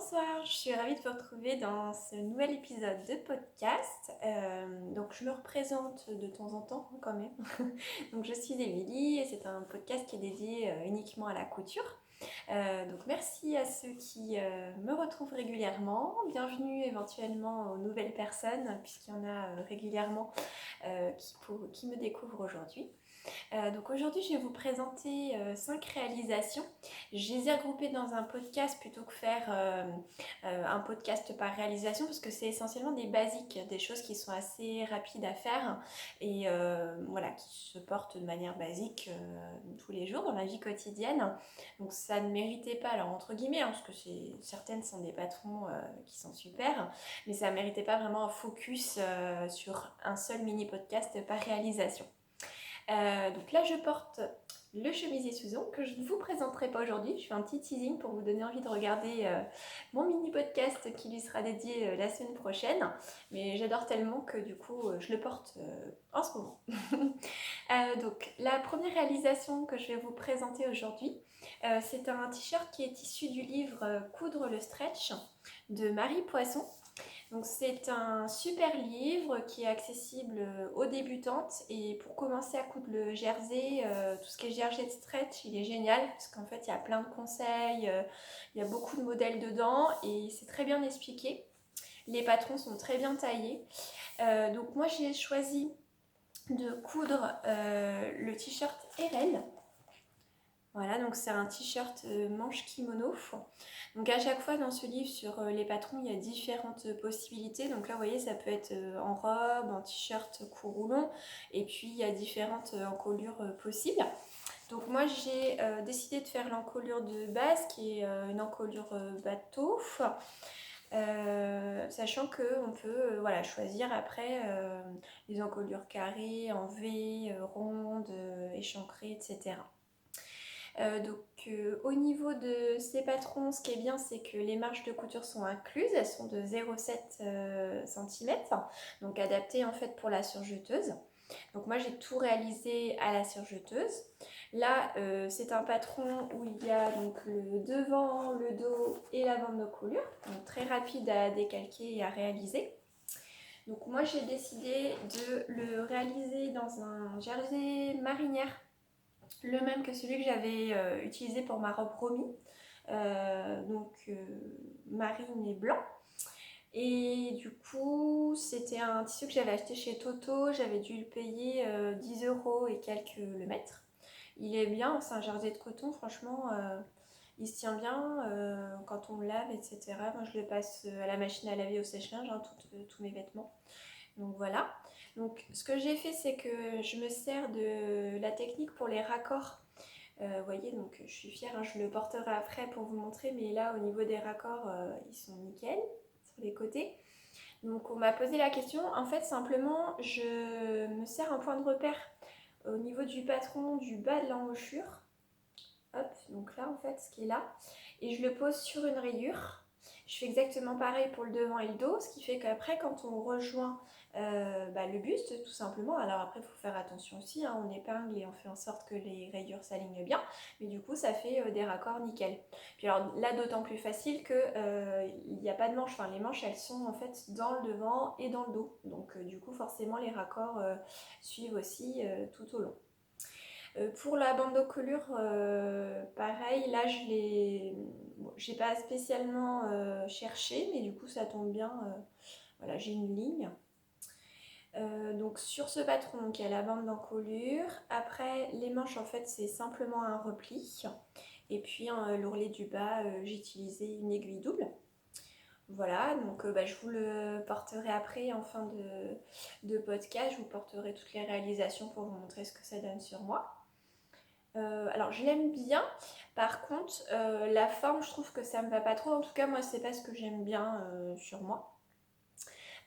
Bonsoir, je suis ravie de vous retrouver dans ce nouvel épisode de podcast. Donc je me représente de temps en temps quand même. Donc je suis Émilie et c'est un podcast qui est dédié uniquement à la couture. Donc merci à ceux qui me retrouvent régulièrement. Bienvenue éventuellement aux nouvelles personnes puisqu'il y en a régulièrement qui me découvrent aujourd'hui. Donc aujourd'hui, je vais vous présenter 5 réalisations. Je les ai regroupées dans un podcast plutôt que faire un podcast par réalisation parce que c'est essentiellement des basiques, des choses qui sont assez rapides à faire et voilà, qui se portent de manière basique tous les jours dans la vie quotidienne. Donc ça ne méritait pas, alors entre guillemets, parce que certaines sont des patrons qui sont super, mais ça ne méritait pas vraiment un focus sur un seul mini podcast par réalisation. Donc là, je porte le chemisier Susan que je ne vous présenterai pas aujourd'hui. Je fais un petit teasing pour vous donner envie de regarder mon mini podcast qui lui sera dédié la semaine prochaine. Mais j'adore tellement que du coup, je le porte en ce moment. Donc la première réalisation que je vais vous présenter aujourd'hui, c'est un t-shirt qui est issu du livre Coudre le stretch de Marie Poisson. Donc c'est un super livre qui est accessible aux débutantes et pour commencer à coudre le jersey, tout ce qui est jersey de stretch, il est génial parce qu'en fait il y a plein de conseils, il y a beaucoup de modèles dedans et c'est très bien expliqué. Les patrons sont très bien taillés. Donc moi j'ai choisi de coudre le t-shirt RL. Voilà, donc c'est un t-shirt manche kimono. Donc à chaque fois dans ce livre sur les patrons, il y a différentes possibilités. Donc là, vous voyez, ça peut être en robe, en t-shirt cou roulon. Et puis, il y a différentes encolures possibles. Donc moi, j'ai décidé de faire l'encolure de base, qui est une encolure bateau. Sachant qu'on peut voilà, choisir après les encolures carrées, en V, rondes, échancrées, etc. Au niveau de ces patrons, ce qui est bien, c'est que les marges de couture sont incluses, elles sont de 0,7 cm, donc adaptées en fait pour la surjeteuse. Donc moi j'ai tout réalisé à la surjeteuse. Là c'est un patron où il y a donc le devant, le dos et la bande de colure, donc très rapide à décalquer et à réaliser. Donc moi j'ai décidé de le réaliser dans un jersey marinière, le même que celui que j'avais utilisé pour ma robe Romy, marine et blanc. Et du coup, c'était un tissu que j'avais acheté chez Toto, j'avais dû le payer 10 € et quelques le mètre. Il est bien, c'est un jersey de coton, franchement, il se tient bien quand on le lave, etc. Moi, je le passe à la machine à laver au sèche-linge, hein, tous mes vêtements. Donc voilà. Donc ce que j'ai fait, c'est que je me sers de la technique pour les raccords. Vous voyez, donc je suis fière, hein, je le porterai après pour vous montrer, mais là au niveau des raccords, ils sont nickel sur les côtés. Donc on m'a posé la question, en fait simplement je me sers un point de repère au niveau du patron du bas de l'embouchure. Hop, donc là en fait ce qui est là, et je le pose sur une rayure. Je fais exactement pareil pour le devant et le dos, ce qui fait qu'après quand on rejoint le buste tout simplement, alors après il faut faire attention aussi, hein, on épingle et on fait en sorte que les rayures s'alignent bien, mais du coup ça fait des raccords nickel. Puis alors là d'autant plus facile que il n'y a pas de manches, enfin les manches elles sont en fait dans le devant et dans le dos, donc du coup forcément les raccords suivent aussi tout au long. Pour la bande de colure, pareil, là j'ai pas spécialement cherché, mais du coup ça tombe bien, voilà, j'ai une ligne. Donc sur ce patron, donc, il y a la bande d'encolure. Après, les manches, en fait, c'est simplement un repli. Et puis l'ourlet du bas, j'ai utilisé une aiguille double. Voilà, donc je vous le porterai après en fin de podcast. Je vous porterai toutes les réalisations pour vous montrer ce que ça donne sur moi. Alors je l'aime bien, par contre la forme je trouve que ça me va pas trop, en tout cas moi c'est pas ce que j'aime bien sur moi.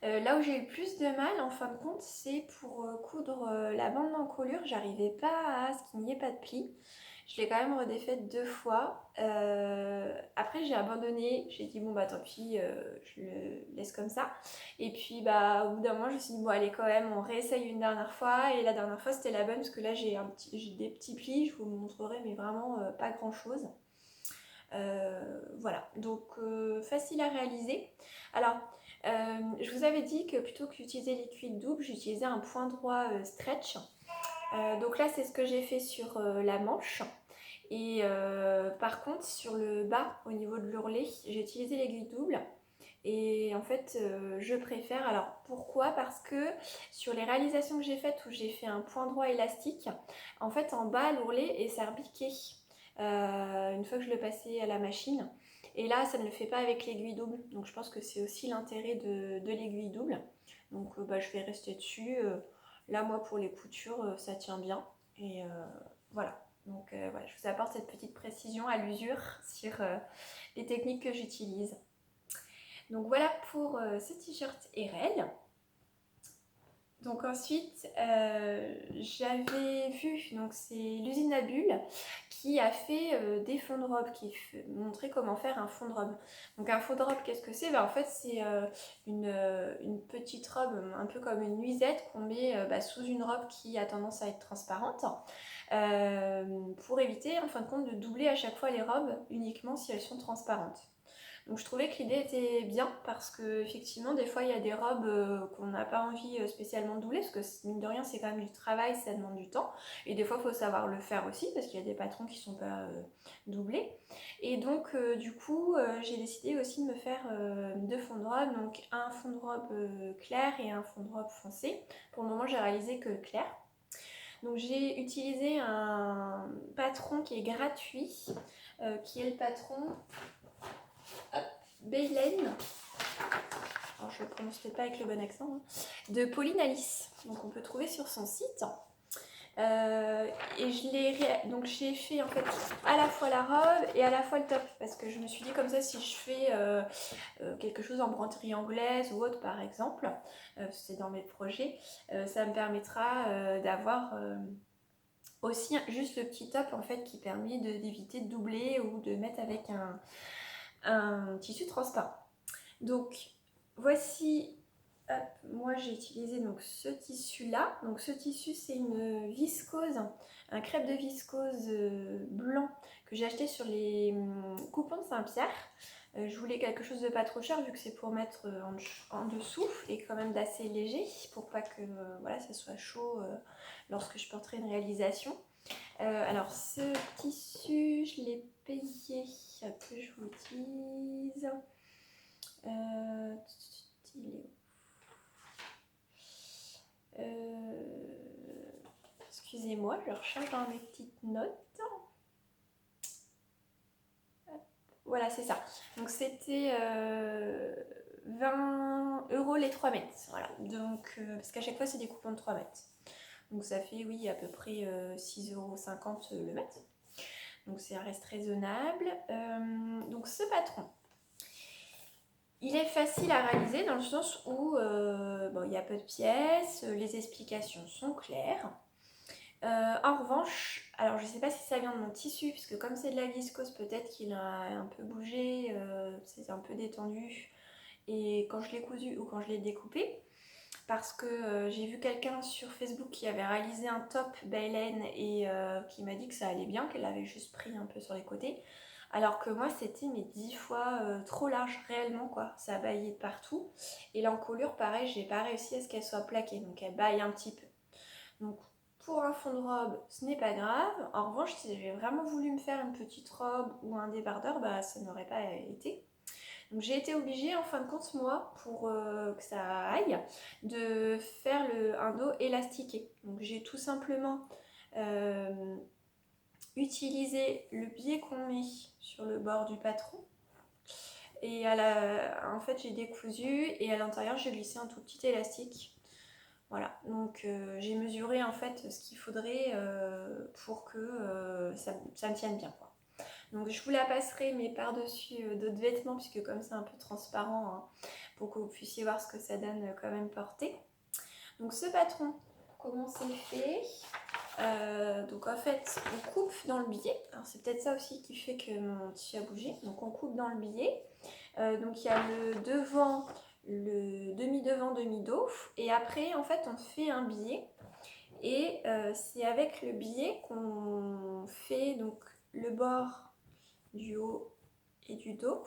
Là où j'ai eu le plus de mal en fin de compte c'est pour coudre la bande d'encolure, j'arrivais pas à ce qu'il n'y ait pas de pli. Je l'ai quand même redéfaite 2 fois. Après j'ai abandonné, j'ai dit bon bah tant pis, je le laisse comme ça. Et puis bah au bout d'un moment je me suis dit bon allez quand même on réessaye une dernière fois. Et la dernière fois c'était la bonne parce que là j'ai des petits plis, je vous le montrerai mais vraiment pas grand chose. Voilà, donc facile à réaliser. Alors, je vous avais dit que plutôt que d'utiliser l'aiguille double, j'utilisais un point droit stretch. Donc là, c'est ce que j'ai fait sur la manche. Et par contre, sur le bas, au niveau de l'ourlet, j'ai utilisé l'aiguille double. Et en fait, je préfère. Alors pourquoi? Parce que sur les réalisations que j'ai faites où j'ai fait un point droit élastique, en fait en bas l'ourlet est serbiqué une fois que je le passais à la machine. Et là, ça ne le fait pas avec l'aiguille double. Donc je pense que c'est aussi l'intérêt de l'aiguille double. Donc je vais rester dessus. Là, moi, pour les coutures, ça tient bien. Et voilà. Donc voilà, je vous apporte cette petite précision à l'usure sur les techniques que j'utilise. Donc voilà pour ce t-shirt RL. Donc ensuite, j'avais vu, donc c'est l'usine à bulles qui a fait des fonds de robe, qui montrait comment faire un fond de robe. Donc un fond de robe, qu'est-ce que c'est? En fait, c'est une petite robe, un peu comme une nuisette qu'on met sous une robe qui a tendance à être transparente, pour éviter, en fin de compte, de doubler à chaque fois les robes uniquement si elles sont transparentes. Donc je trouvais que l'idée était bien parce que effectivement des fois il y a des robes qu'on n'a pas envie spécialement de doubler parce que mine de rien c'est quand même du travail, ça demande du temps et des fois il faut savoir le faire aussi parce qu'il y a des patrons qui sont pas doublés et donc du coup j'ai décidé aussi de me faire deux fonds de robe, donc un fond de robe clair et un fond de robe foncé. Pour le moment j'ai réalisé que clair. Donc j'ai utilisé un patron qui est gratuit, qui est le patron Baylen, alors je ne le prononce peut-être pas avec le bon accent, hein, de Pauline Alice. Donc on peut trouver sur son site. Et donc j'ai fait en fait à la fois la robe et à la fois le top parce que je me suis dit comme ça si je fais quelque chose en broderie anglaise ou autre par exemple, c'est dans mes projets, ça me permettra d'avoir aussi juste le petit top en fait qui permet d'éviter de doubler ou de mettre avec un tissu transparent. Donc voici, hop, moi j'ai utilisé donc ce tissu là. Donc ce tissu c'est une viscose, un crêpe de viscose blanc que j'ai acheté sur les coupons de Saint-Pierre. Je voulais quelque chose de pas trop cher vu que c'est pour mettre en dessous et quand même d'assez léger pour pas que voilà, ça soit chaud lorsque je porterai une réalisation. Alors ce tissu je l'ai payé, que je vous dise, il est excusez-moi, je recherche dans mes petites notes. Voilà, c'est ça. Donc c'était 20 € les 3 mètres. Voilà. Donc, parce qu'à chaque fois, c'est des coupons de 3 mètres. Donc ça fait, oui, à peu près 6,50 € le mètre. Donc ça reste raisonnable. Donc ce patron, il est facile à réaliser dans le sens où il y a peu de pièces, les explications sont claires. En revanche, alors je sais pas si ça vient de mon tissu, puisque comme c'est de la viscose, peut-être qu'il a un peu bougé, c'est un peu détendu. Et quand je l'ai cousu ou quand je l'ai découpé, parce que j'ai vu quelqu'un sur Facebook qui avait réalisé un top Baylen et qui m'a dit que ça allait bien, qu'elle avait juste pris un peu sur les côtés. Alors que moi c'était mais 10 fois trop large réellement quoi, ça a baillé de partout. Et l'encolure pareil, j'ai pas réussi à ce qu'elle soit plaquée, donc elle baille un petit peu. Donc pour un fond de robe, ce n'est pas grave. En revanche, si j'avais vraiment voulu me faire une petite robe ou un débardeur, ça n'aurait pas été. Donc j'ai été obligée, en fin de compte, moi, pour que ça aille, de faire un dos élastiqué. Donc j'ai tout simplement utilisé le biais qu'on met sur le bord du patron. Et en fait, j'ai décousu et à l'intérieur, j'ai glissé un tout petit élastique. Voilà, donc j'ai mesuré en fait ce qu'il faudrait pour que ça me tienne bien quoi. Donc je vous la passerai mais par-dessus d'autres vêtements puisque comme c'est un peu transparent hein, pour que vous puissiez voir ce que ça donne quand même porté. Donc ce patron, comment c'est fait? Donc en fait on coupe dans le biais, alors c'est peut-être ça aussi qui fait que mon tissu a bougé, donc on coupe dans le biais, donc il y a le devant, le demi-devant, demi-dos et après en fait on fait un biais et c'est avec le biais qu'on fait donc le bord du haut et du dos.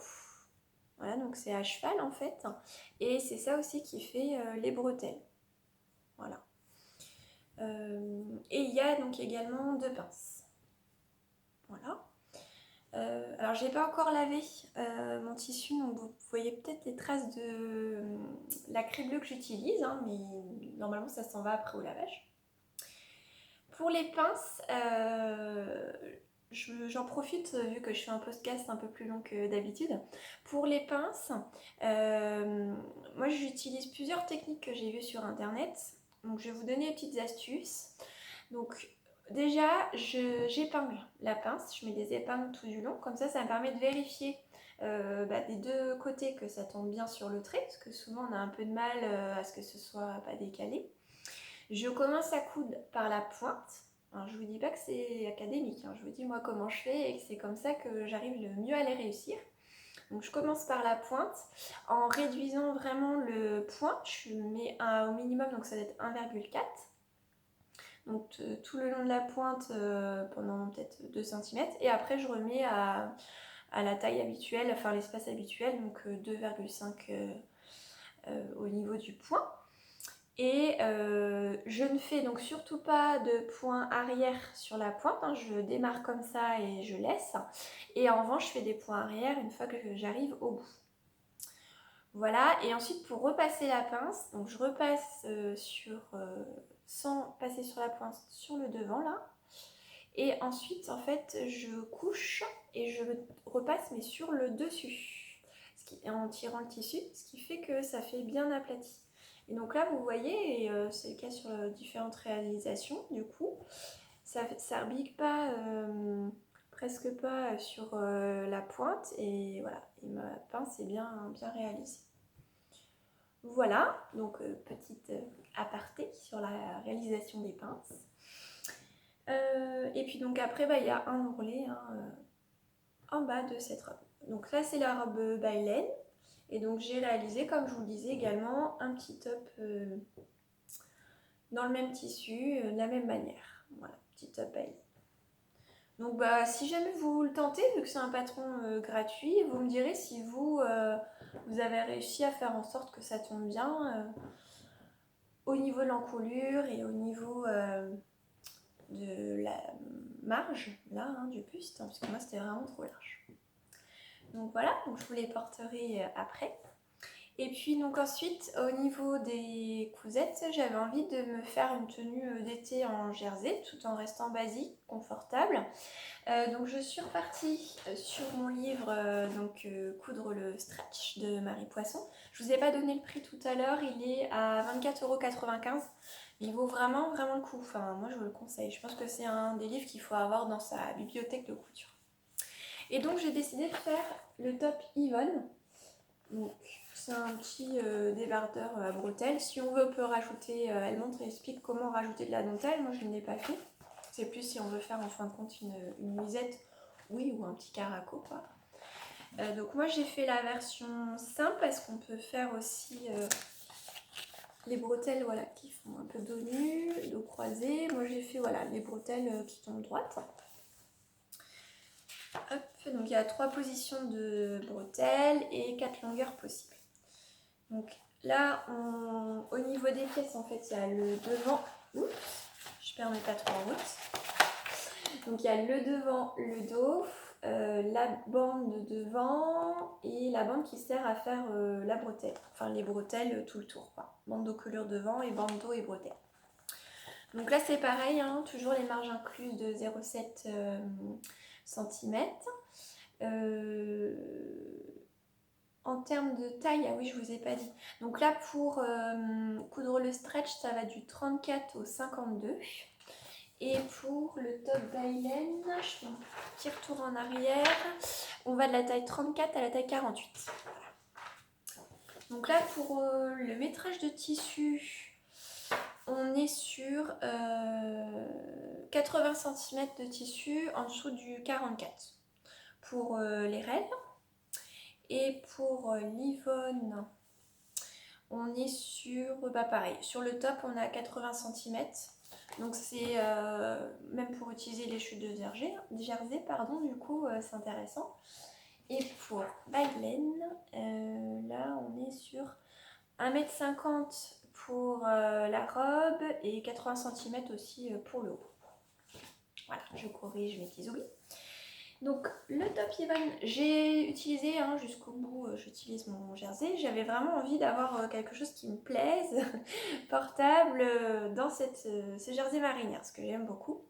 Voilà, donc c'est à cheval en fait. Et c'est ça aussi qui fait les bretelles. Voilà. Et il y a donc également 2 pinces. Voilà. Alors j'ai pas encore lavé mon tissu, donc vous voyez peut-être les traces de la craie bleue que j'utilise, hein, mais normalement ça s'en va après au lavage. Pour les pinces, j'en profite vu que je fais un podcast un peu plus long que d'habitude. Pour les pinces, moi j'utilise plusieurs techniques que j'ai vues sur internet. Donc je vais vous donner des petites astuces. Donc déjà, j'épingle la pince, je mets des épingles tout du long, comme ça me permet de vérifier des 2 côtés que ça tombe bien sur le trait, parce que souvent on a un peu de mal à ce que ce soit pas décalé. Je commence à coudre par la pointe. Alors, je vous dis pas que c'est académique, hein. Je vous dis moi comment je fais et que c'est comme ça que j'arrive le mieux à les réussir. Donc je commence par la pointe en réduisant vraiment le point. Je mets au minimum, donc ça va être 1,4. Donc tout le long de la pointe pendant peut-être 2 cm. Et après je remets à la taille habituelle, enfin l'espace habituel, donc 2,5 au niveau du point. Et je ne fais donc surtout pas de point arrière sur la pointe, hein, je démarre comme ça et je laisse. Et en revanche, je fais des points arrière une fois que j'arrive au bout. Voilà, et ensuite pour repasser la pince, donc je repasse sans passer sur la pointe, sur le devant là. Et ensuite, en fait, je couche et je repasse mais sur le dessus, en tirant le tissu, ce qui fait que ça fait bien aplati. Et donc là, vous voyez, et c'est le cas sur différentes réalisations, du coup, ça rebique pas, presque pas sur la pointe, et voilà, et ma pince est bien réalisée. Voilà, donc petite aparté sur la réalisation des pinces. Et puis donc après, il y a un ourlet en bas de cette robe. Donc là, c'est la robe baleine. Et donc j'ai réalisé, comme je vous le disais également, un petit top dans le même tissu, de la même manière. Voilà, petit top baleine. Donc si jamais vous le tentez, vu que c'est un patron gratuit, vous me direz si vous avez réussi à faire en sorte que ça tombe bien au niveau de l'encolure et au niveau de la marge là, hein, du buste, hein, parce que moi c'était vraiment trop large. Donc voilà, donc je vous les porterai après. Et puis donc ensuite, au niveau des cousettes, j'avais envie de me faire une tenue d'été en jersey, tout en restant basique, confortable. Donc je suis repartie sur mon livre Coudre le stretch de Marie Poisson. Je vous ai pas donné le prix tout à l'heure, il est à 24,95 €. Il vaut vraiment le coup, enfin moi je vous le conseille. Je pense que c'est un des livres qu'il faut avoir dans sa bibliothèque de couture. Et donc j'ai décidé de faire le top Yvonne. Donc c'est un petit débardeur à bretelles. Si on veut, on peut rajouter, elle montre et explique comment rajouter de la dentelle. Moi je ne l'ai pas fait. C'est plus si on veut faire en fin de compte une nuisette, oui, ou un petit caraco quoi. Donc moi j'ai fait la version simple parce qu'on peut faire aussi les bretelles voilà, qui font un peu dos nu, dos croisé. Moi j'ai fait voilà, les bretelles qui tombent droites. Hop, donc il y a 3 positions de bretelles et 4 longueurs possibles. Donc là, au niveau des pièces, en fait, il y a le devant. Oups, je permets pas trop en route. Donc il y a le devant, le dos, la bande de devant et la bande qui sert à faire la bretelle. Enfin les bretelles tout le tour, quoi. Bande de couleur devant et bande dos et bretelle. Donc là c'est pareil, hein, toujours les marges incluses de 0,7 cm. En termes de taille, ah oui, je vous ai pas dit. Donc là, pour coudre le stretch, ça va du 34 au 52. Et pour le top baleine, je fais un petit retour en arrière. On va de la taille 34 à la taille 48. Voilà. Donc là, pour le métrage de tissu, on est sur 80 cm de tissu en dessous du 44 pour les raies. Et pour l'Yvonne, on est sur, pareil, sur le top on a 80 cm. Donc c'est, même pour utiliser les chutes de jersey, du coup c'est intéressant. Et pour Baglen, là on est sur 1,50 m pour la robe et 80 cm aussi pour le haut. Voilà, je corrige mes petits oublis. Donc le top Yvonne, j'ai utilisé jusqu'au bout, j'utilise mon jersey. J'avais vraiment envie d'avoir quelque chose qui me plaise, portable, dans ce jersey marinière, ce que j'aime beaucoup.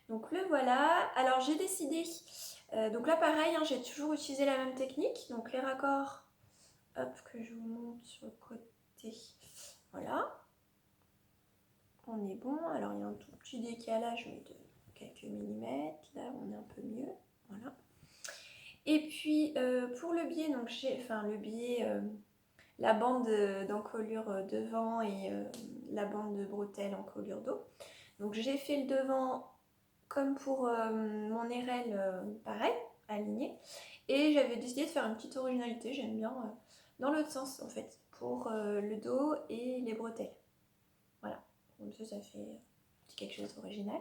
Donc le voilà. Alors j'ai décidé, donc là pareil, j'ai toujours utilisé la même technique. Donc les raccords, hop, que je vous montre sur le côté. Voilà. On est bon. Alors il y a un tout petit décalage, mais de quelques millimètres. Là on est un peu mieux. Voilà. Et puis pour le biais, donc la bande d'encolure devant et la bande de bretelle encolure dos. Donc j'ai fait le devant comme pour mon RL, pareil, aligné. Et j'avais décidé de faire une petite originalité, j'aime bien, dans l'autre sens en fait, pour le dos et les bretelles. Voilà, comme ça fait quelque chose d'original.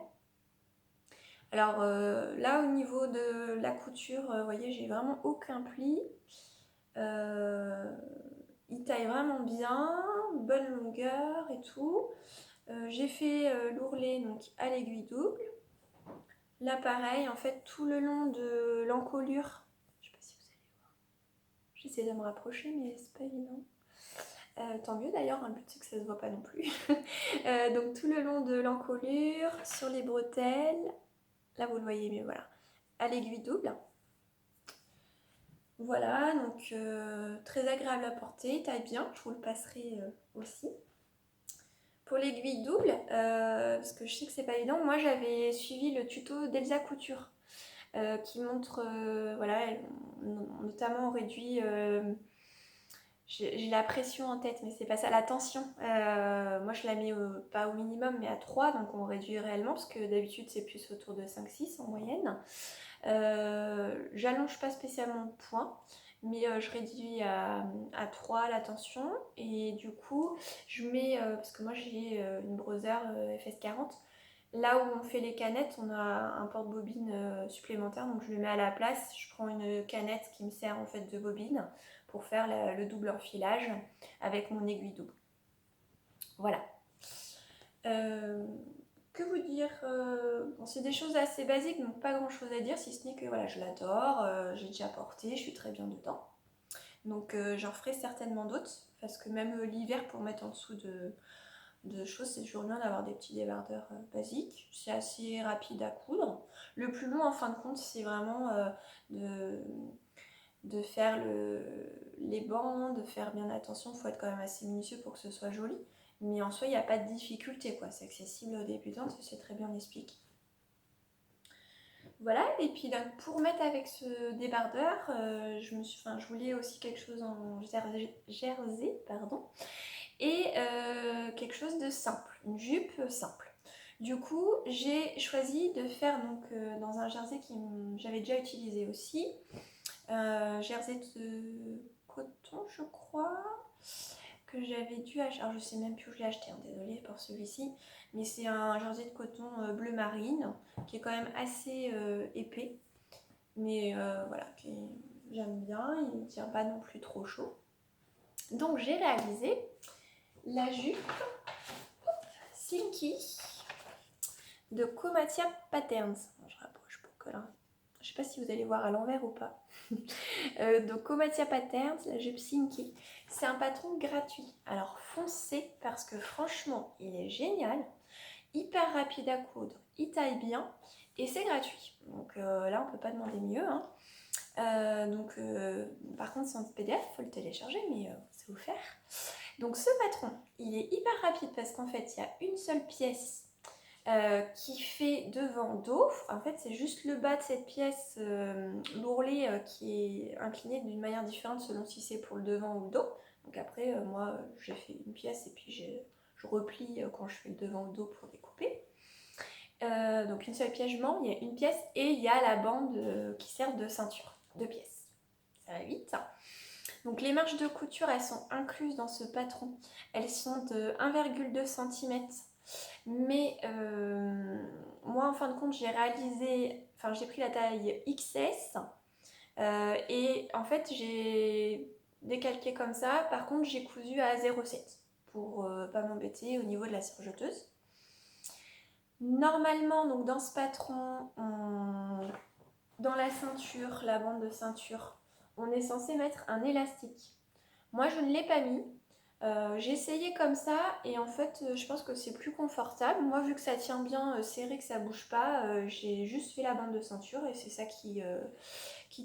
Alors là, au niveau de la couture, vous voyez, j'ai vraiment aucun pli. Il taille vraiment bien, bonne longueur et tout. J'ai fait l'ourlet donc à l'aiguille double. Là pareil, en fait tout le long de l'encolure, je sais pas si vous allez voir, j'essaie de me rapprocher mais c'est pas évident. Tant mieux d'ailleurs, le but c'est que ça se voit pas non plus. Donc tout le long de l'encolure, sur les bretelles, là vous le voyez mieux, voilà, à l'aiguille double. Voilà, donc très agréable à porter, taille bien, je vous le passerai aussi. Pour l'aiguille double, parce que je sais que c'est pas évident, moi j'avais suivi le tuto d'Elsa Couture qui montre, voilà, notamment on réduit, j'ai la pression en tête, mais c'est pas ça, la tension. Moi je la mets pas au minimum, mais à 3, donc on réduit réellement, parce que d'habitude c'est plus autour de 5-6 en moyenne. J'allonge pas spécialement le point, mais je réduis à 3 la tension, et du coup je mets, parce que moi j'ai une Brother FS40, là où on fait les canettes on a un porte-bobine supplémentaire, donc je le mets à la place, je prends une canette qui me sert en fait de bobine pour faire le double enfilage avec mon aiguille double. Voilà. Que vous dire, bon, c'est des choses assez basiques, donc pas grand chose à dire, si ce n'est que voilà, je l'adore, j'ai déjà porté, je suis très bien dedans. Donc j'en ferai certainement d'autres, parce que même l'hiver, pour mettre en dessous de choses, c'est toujours bien d'avoir des petits débardeurs basiques. C'est assez rapide à coudre. Le plus long, en fin de compte, c'est vraiment de faire les bandes, de faire bien attention, il faut être quand même assez minutieux pour que ce soit joli. Mais en soi, il n'y a pas de difficulté, quoi. C'est accessible aux débutantes, c'est très bien expliqué. Voilà, et puis donc, pour mettre avec ce débardeur, je voulais aussi quelque chose en jersey, pardon, et quelque chose de simple, une jupe simple. Du coup, j'ai choisi de faire donc dans un jersey que j'avais déjà utilisé aussi, jersey de coton, je crois, que j'avais dû acheter. Alors je sais même plus où je l'ai acheté, désolée pour celui-ci, mais c'est un jersey de coton bleu marine qui est quand même assez épais, mais voilà, j'aime bien, il ne tient pas non plus trop chaud. Donc j'ai réalisé la jupe Silky de Comatia Patterns. Je rapproche pour que là, je sais pas si vous allez voir à l'envers ou pas. Donc Comatia Patterns, la jupe Silky, c'est un patron gratuit. Alors foncez, parce que franchement il est génial, hyper rapide à coudre, il taille bien et c'est gratuit. Donc là on peut pas demander mieux. Par contre c'est en PDF, il faut le télécharger, mais c'est offert. Donc ce patron, il est hyper rapide parce qu'en fait il y a une seule pièce qui fait devant dos. En fait c'est juste le bas de cette pièce, l'ourlet qui est incliné d'une manière différente selon si c'est pour le devant ou le dos. Donc après moi j'ai fait une pièce et puis je replie quand je fais le devant ou le dos pour découper. Donc une seule pièce, il y a une pièce et il y a la bande qui sert de ceinture, 2 pièces. Ça va vite. Donc les marges de couture, elles sont incluses dans ce patron. Elles sont de 1,2 cm. Mais moi, en fin de compte, j'ai pris la taille XS. Et en fait, j'ai décalqué comme ça. Par contre, j'ai cousu à 0,7 pour pas m'embêter au niveau de la surjeteuse. Normalement, donc dans ce patron, dans la ceinture, la bande de ceinture, on est censé mettre un élastique. Moi, je ne l'ai pas mis. J'ai essayé comme ça et en fait, je pense que c'est plus confortable. Moi, vu que ça tient bien serré, que ça bouge pas, j'ai juste fait la bande de ceinture et c'est ça qui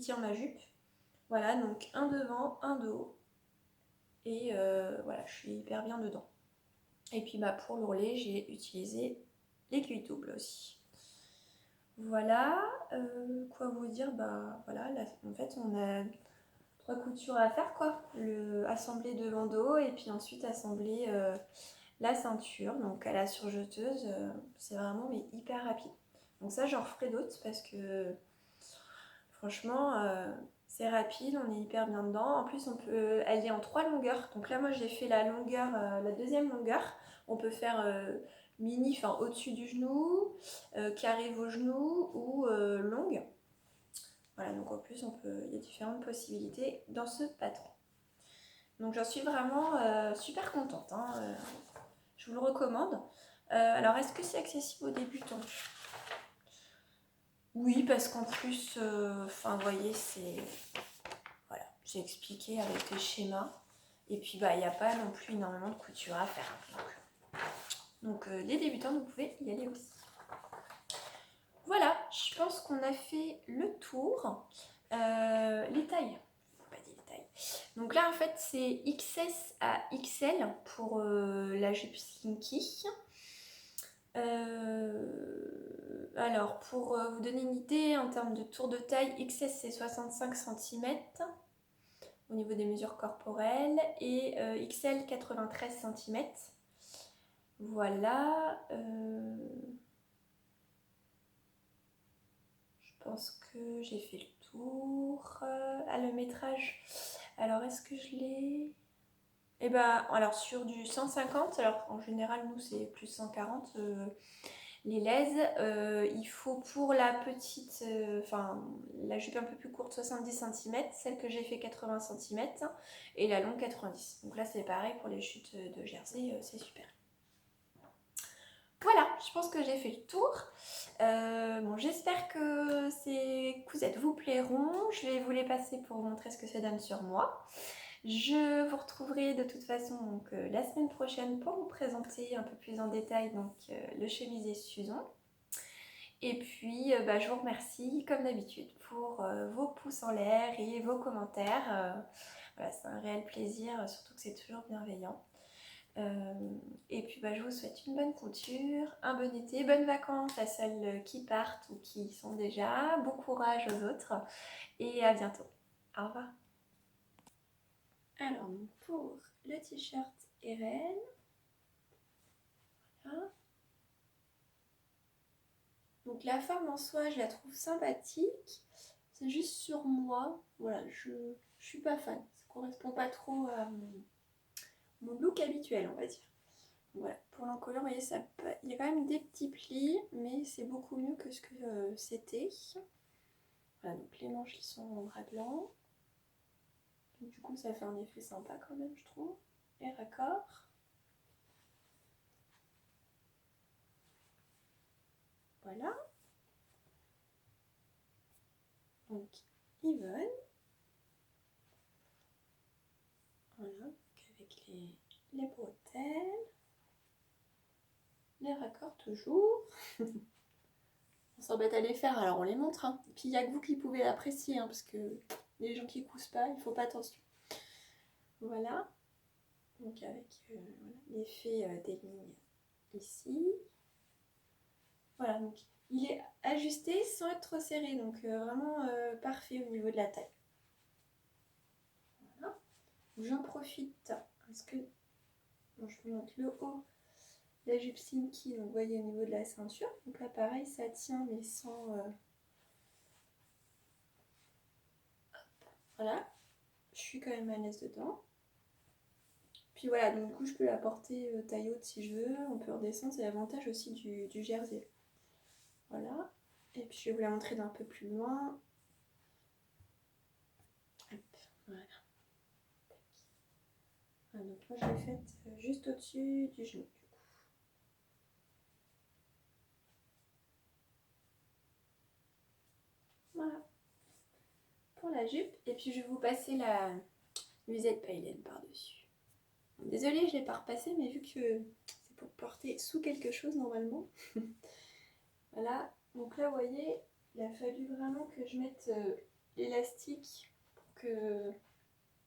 tient ma jupe. Voilà, donc un devant, un de haut. Et voilà, je suis hyper bien dedans. Et puis bah, pour l'ourlet, j'ai utilisé l'aiguille double aussi. Voilà, quoi vous dire, bah voilà, là, en fait on a 3 coutures à faire quoi. Assembler devant dos et puis ensuite assembler la ceinture, donc à la surjeteuse, c'est vraiment mais hyper rapide. Donc ça j'en referai d'autres parce que franchement c'est rapide, on est hyper bien dedans. En plus elle est en 3 longueurs, donc là moi j'ai fait la longueur, la deuxième longueur. On peut faire mini, enfin au-dessus du genou, qui arrive au genou ou longue. Voilà, donc en plus il y a différentes possibilités dans ce patron. Donc j'en suis vraiment super contente, hein. Je vous le recommande. Alors est-ce que c'est accessible aux débutants? Oui, parce qu'en plus, vous voyez, voilà, j'ai expliqué avec les schémas. Et puis bah il n'y a pas non plus énormément de couture à faire. Donc les débutants, vous pouvez y aller aussi. Voilà, je pense qu'on a fait le tour. Les tailles. Pas dit les tailles. Donc là en fait c'est XS à XL pour la jupe slinky. Alors pour vous donner une idée en termes de tour de taille, XS c'est 65 cm au niveau des mesures corporelles et XL 93 cm. Voilà. Je pense que j'ai fait le tour. Le métrage. Alors est-ce que je l'ai? Eh ben, alors sur du 150, alors en général nous c'est plus 140 les lèses, il faut pour la petite, la jupe un peu plus courte 70 cm, celle que j'ai fait 80 cm et la longue 90. Donc là c'est pareil pour les chutes de jersey, c'est super. Voilà, je pense que j'ai fait le tour. Bon, j'espère que ces cousettes vous plairont. Je vais vous les passer pour vous montrer ce que ça donne sur moi. Je vous retrouverai de toute façon donc, la semaine prochaine pour vous présenter un peu plus en détail donc, le chemisier Suzon. Et puis je vous remercie comme d'habitude pour vos pouces en l'air et vos commentaires. Voilà, c'est un réel plaisir, surtout que c'est toujours bienveillant. Et puis je vous souhaite une bonne couture, un bon été, bonnes vacances à celles qui partent ou qui y sont déjà. Bon courage aux autres et à bientôt. Au revoir. Alors pour le t-shirt RL, voilà. Donc la forme en soi, je la trouve sympathique. C'est juste sur moi, voilà, je suis pas fan. Ça correspond pas trop à mon look habituel, on va dire. Voilà, pour l'encolure, vous voyez, il y a quand même des petits plis, mais c'est beaucoup mieux que ce que c'était. Voilà, donc les manches, ils sont en drap blanc. Donc, du coup, ça fait un effet sympa quand même, je trouve. Et raccord. Voilà. Donc, Yvonne. Voilà, donc avec les bretelles. Les raccords toujours. On s'embête à les faire, alors on les montre. Hein. Et puis il n'y a que vous qui pouvez l'apprécier, hein, parce que les gens qui cousent pas, il faut pas attention. Voilà. Donc avec l'effet des lignes ici. Voilà, donc il est ajusté sans être trop serré, donc vraiment parfait au niveau de la taille. Voilà. J'en profite parce que bon, je vous montre le haut. La jupe slinky, donc vous voyez au niveau de la ceinture. Donc là pareil, ça tient mais sans... Voilà, je suis quand même à l'aise dedans. Puis voilà, donc du coup je peux la porter taille haute si je veux. On peut redescendre, c'est l'avantage aussi du jersey. Voilà, et puis je vais vous la montrer d'un peu plus loin. Moi je l'ai faite juste au-dessus du genou du coup. Voilà pour la jupe. Et puis je vais vous passer la musette païenne par-dessus. Désolée, je ne l'ai pas repassée, mais vu que c'est pour porter sous quelque chose normalement. Voilà, donc là vous voyez, il a fallu vraiment que je mette l'élastique pour que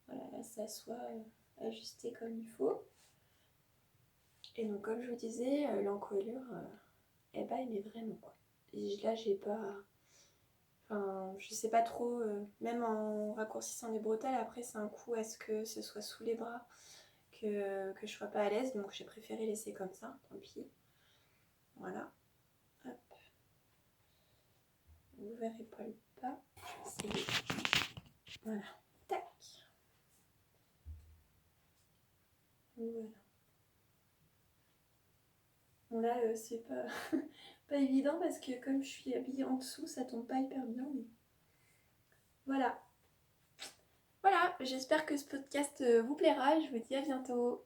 voilà, là, ça soit ajusté comme il faut. Et donc comme je vous disais, l'encolure, eh ben, il est vraiment quoi. Et là j'ai pas... Enfin, je sais pas trop, même en raccourcissant les bretelles, après c'est un coup à ce que ce soit sous les bras, que je sois pas à l'aise, donc j'ai préféré laisser comme ça, tant pis. Voilà. Hop. Vous verrez pas le pas. Je vais essayer. Voilà. Tac. Voilà. Bon là, c'est pas, pas évident parce que comme je suis habillée en dessous, ça tombe pas hyper bien. Mais... Voilà. Voilà, j'espère que ce podcast vous plaira. Je vous dis à bientôt.